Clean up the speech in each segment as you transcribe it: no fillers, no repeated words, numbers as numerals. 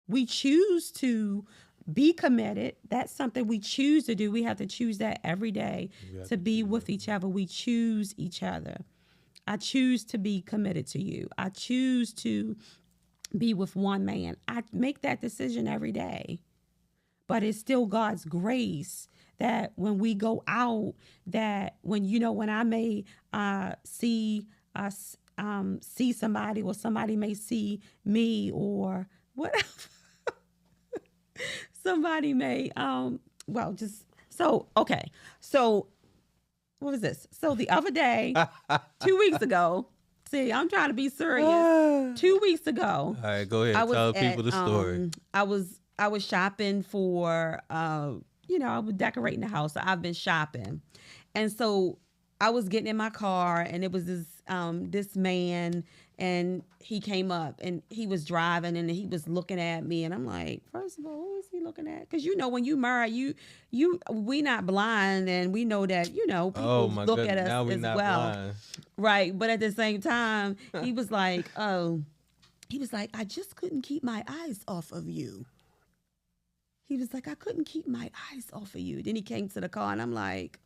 We choose to be committed. That's something we choose to do. We have to choose that every day We have to to be choose with each other. We choose each other. I choose to be committed to you. I choose to be with one man. I make that decision every day. But it's still God's grace that when we go out, that when I may see us see somebody, or somebody may see me, or whatever. Somebody may well, just so okay. So what was this? So the other day, it. 2 weeks ago, see, I'm trying to be serious. All 2 weeks ago, right, go I ahead. was Tell at people the story. I was shopping for I was decorating the house. So I've been shopping. And so I was getting in my car, and it was this man, and he came up, and he was driving, and he was looking at me, and I'm like, first of all, who is he looking at? Because when you marry, we not blind, and we know that Oh people my look at goodness. us Now we as not well, blind. right? But at the same time, he was like, oh, he was like, I just couldn't keep my eyes off of you. He was like, I couldn't keep my eyes off of you. Then he came to the car, and I'm like,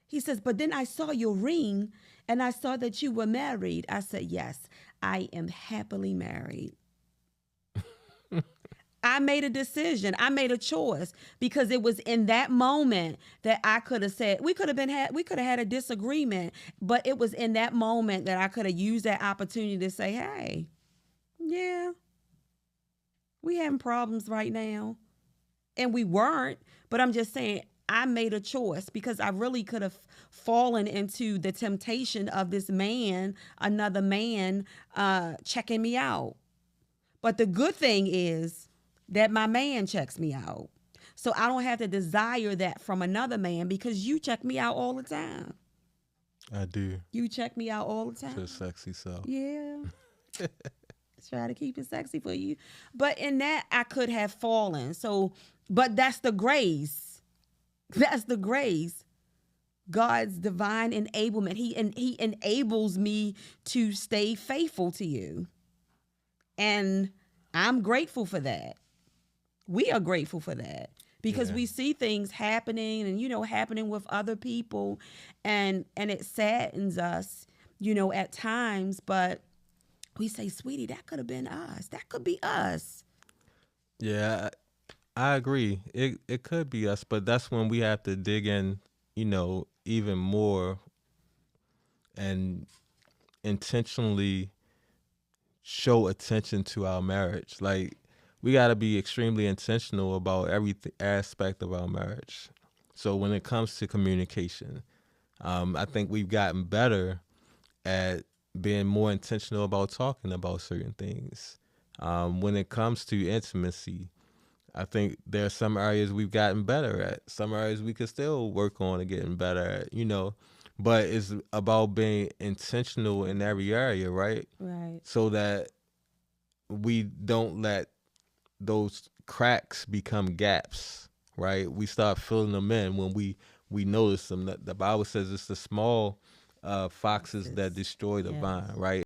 he says, but then I saw your ring, and I saw that you were married. I said, yes, I am happily married. I made a decision. I made a choice, because it was in that moment that I could have said, we could have had a disagreement, but it was in that moment that I could have used that opportunity to say, hey, yeah, we having problems right now. And we weren't, but I'm just saying I made a choice, because I really could have fallen into the temptation of this man, another man, checking me out. But the good thing is that my man checks me out. So I don't have to desire that from another man, because you check me out all the time. I do. You check me out all the To time. sexy self. Yeah. Try to keep it sexy for you. But in that, I could have fallen. So, but that's the grace. That's the grace. God's divine enablement. He enables me to stay faithful to you. And I'm grateful for that. We are grateful for that, because Yeah. we see things happening, and happening with other people, and it saddens us, at times, but we say, sweetie, that could have been us. That could be us. Yeah, I agree. It could be us, but that's when we have to dig in, even more, and intentionally show attention to our marriage. Like, we got to be extremely intentional about every aspect of our marriage. So when it comes to communication, I think we've gotten better at being more intentional about talking about certain things. When it comes to intimacy, I think there are some areas we've gotten better at. Some areas we could still work on and getting better at. But it's about being intentional in every area, right? Right. So that we don't let those cracks become gaps, right? We start filling them in when we notice them. The Bible says it's the small foxes that Foxes. destroy the Yes. vine, right?